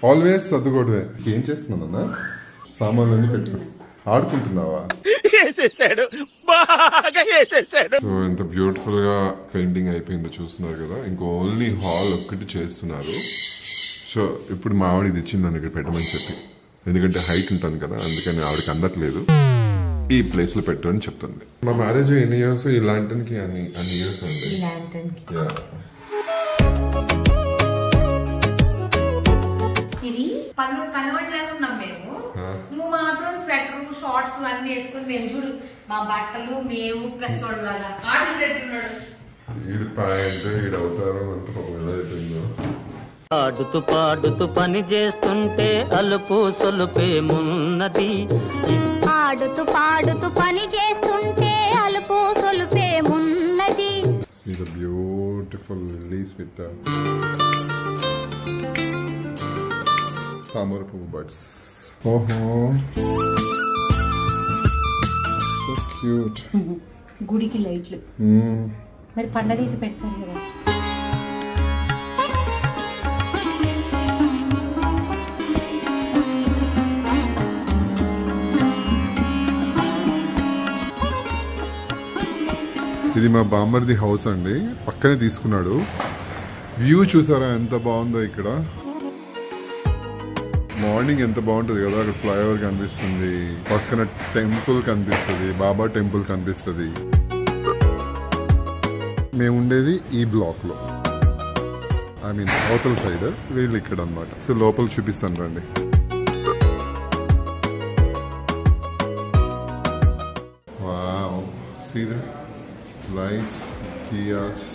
Always సర్దుకోవడమే. ఏం చేస్తున్నానన్నా? సామాన్లన్నీ పెట్టు. ఆడుకుంటున్నావా? సో ఎంత బ్యూటిఫుల్ గా పెయింటింగ్ అయిపోయిందో చూస్తున్నారు కదా. ఇంకో ఓన్లీ హాల్ ఒక్కటి చేస్తున్నారు. సో ఇప్పుడు మా ఆవిడ ఇది ఇచ్చింది నన్ను ఇక్కడ పెట్టమని చెప్పి, ఎందుకంటే హైట్ ఉంటుంది కదా, అందుకని ఆవిడకి అందట్లేదు. ఈ ప్లేస్ లో పెట్టని చెప్తుంది. మా మ్యారేజ్ ఎన్ని ఇయర్స్, ఈ ల్యాంటర్న్ అన్ని ఇయర్స్ అండి. ఇది పనివాళ్ళలాగా ఉన్నాం మేము. నువ్వు మాత్రం స్వెటర్ షార్ట్స్ అన్ని వేసుకుని మేము చూడు మా బట్టలు మేము పెచ్చోళ్ళలాగా ఆర్డర్ పెట్టుకున్నాడు. ఈడు పాయింట్ ఈడు అవతారం అంత ఎలా అయిపోయిందో. ఆడుతూ పాడుతూ పని చేస్తుంటే అలుపు సొలుపేమున్నది. ఆడుతూ పాడుతూ పని చేస్తుంటే అలుపు సొలుపేమున్నది. See the beautiful lilies with the తామర పువ్వు buds. ఓహో, so cute. గుడికి లైట్లు మరి పండగలకి పెడతారు కదా. ఇది మా బామ్మర్ది హౌస్ అండి, పక్కనే తీసుకున్నాడు. వ్యూ చూసారా ఎంత బాగుందో. ఇక్కడ మార్నింగ్ ఎంత బాగుంటుంది కదా, అక్కడ ఫ్లైఓవర్ కనిపిస్తుంది, పక్కన టెంపుల్ కనిపిస్తుంది, బాబా టెంపుల్ కనిపిస్తుంది. మేము ఉండేది ఈ బ్లాక్ లో, ఐ మీన్ అవతల సైడ్, వీళ్ళు ఇక్కడ అన్నమాట. సో లోపల చూపిస్తాను రండి. వావ్, సీ ద లైట్స్, కియాస్.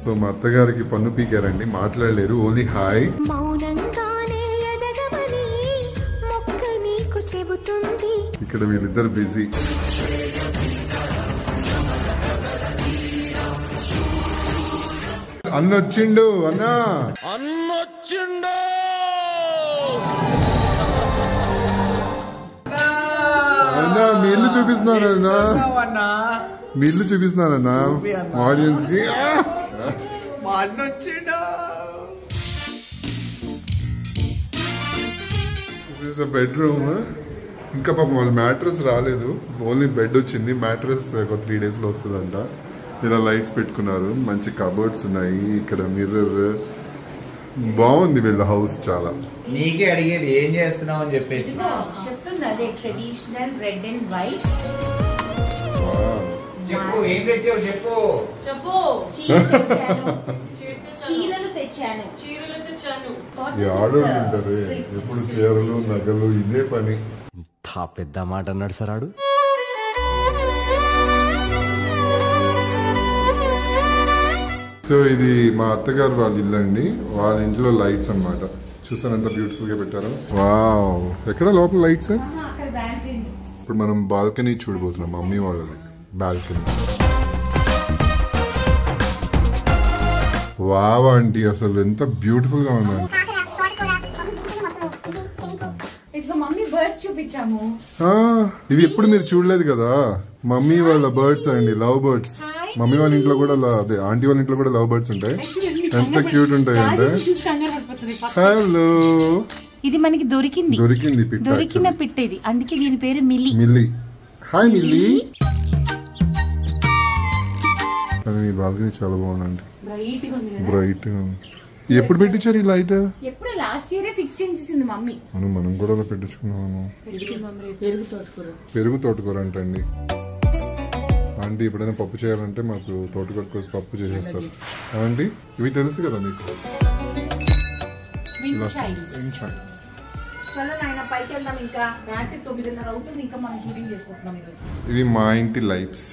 సో మా అత్తగారికి పన్ను పీకారండి, మాట్లాడలేరు, ఓన్లీ హాయ్. ఇక్కడ వీళ్ళిద్దరు బిజీ. అన్నొచ్చిండు. అన్నా అన్నా మీ ఇల్లు చూపిస్తున్నానన్నా, మీ ఇల్లు చూపిస్తున్నానన్నా ఆడియన్స్ కి. బెడ్రూమ్. ఇంకా పాపం వాళ్ళు మ్యాట్రస్ రాలేదు, ఓన్లీ బెడ్ వచ్చింది. మ్యాట్రస్ ఒక 3 days లో వస్తుందంట. ఇలా లైట్స్ పెట్టుకున్నారు, మంచి కబోర్డ్స్ ఉన్నాయి, ఇక్కడ మిర్రర్. బాగుంది వీళ్ళ హౌస్ చాలా. నీకే అడిగేది ఏం చేస్తున్నావు అని చెప్పేసి చెప్తుంది అదే ట్రెడిషనల్ రెడ్ అండ్ వైట్. చెప్పు, ఏం తెచ్చావు చెప్పు. చెప్పు. చీరలు తెచ్చాను. ఆడుంటారు ఎప్పుడు చీరలు నగలు ఇదే పని. పెద్ద మాట అన్నాడు సరాడు. సో ఇది మా అత్తగారు వాళ్ళ ఇల్లు అండి, వాళ్ళ ఇంట్లో లైట్స్ అన్నమాట. చూసాను ఎంత బ్యూటిఫుల్ గా పెట్టారు. వావ్, ఎక్కడ లోపల లైట్స్. ఇప్పుడు మనం బాల్కనీ చూడబోతున్నాం, మమ్మీ వాళ్ళది బాల్కనీ. వావ్ ఆంటీ, అసలు ఎంత బ్యూటిఫుల్ గా ఉందండి. మమ్మీ బర్డ్స్ చూపించాము. ఇవి ఎప్పుడు మీరు చూడలేదు కదా, మమ్మీ వాళ్ళ బర్డ్స్ అండి, లవ్ బర్డ్స్. మమ్మీ వాళ్ళ ఇంట్లో కూడా అదే ఆంటీ వాళ్ళ ఇంట్లో కూడా లవ్ బర్డ్స్ ఉంటాయి. ఎంత క్యూట్ ఉంటాయి అంటే. హలో, ఇది మనకి దొరికింది పిట్ట, దొరికిన పిట్ట ఇది, అందుకే దీని పేరు మిల్లీ. మిల్లీ. Hi Milly. మీ బాల్కనీ చాలా బాగుందండి, బ్రైట్ గా ఉంది. ఎప్పుడు పెట్టించారు ఈ లైట్? ఎప్పుడు లాస్ట్ ఇయర్ ఫిక్స్ చేసేసింది మమ్మీ. మనం కూడా అలా పెట్టించుకున్నాము. పెరుగు తోటకూర అంటండి. ఆంటీ ఎప్పుడైనా పప్పు చేయాలంటే మాకు తోటకూర కోసి పప్పు చేసేస్తారు. ఆంటీ ఇవి తెలుసు కదా మీకు. ఇవి మా ఇంటి లైట్స్.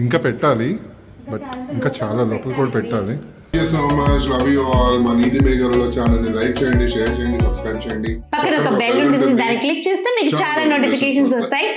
ఇంకా పెట్టాలి, బట్ ఇంకా చాలా లోపల కూడా పెట్టాలి. Thank you so much, love you all. మా నీతి మేఘాలలో ఛానల్ ని లైక్ చేయండి, షేర్ చేయండి, సబ్స్క్రైబ్ చేయండి. పక్కన ఒక బెల్ ఉంటుంది, దాన్ని క్లిక్ చేస్తే మీకు చాలా నోటిఫికేషన్స్ వస్తాయి.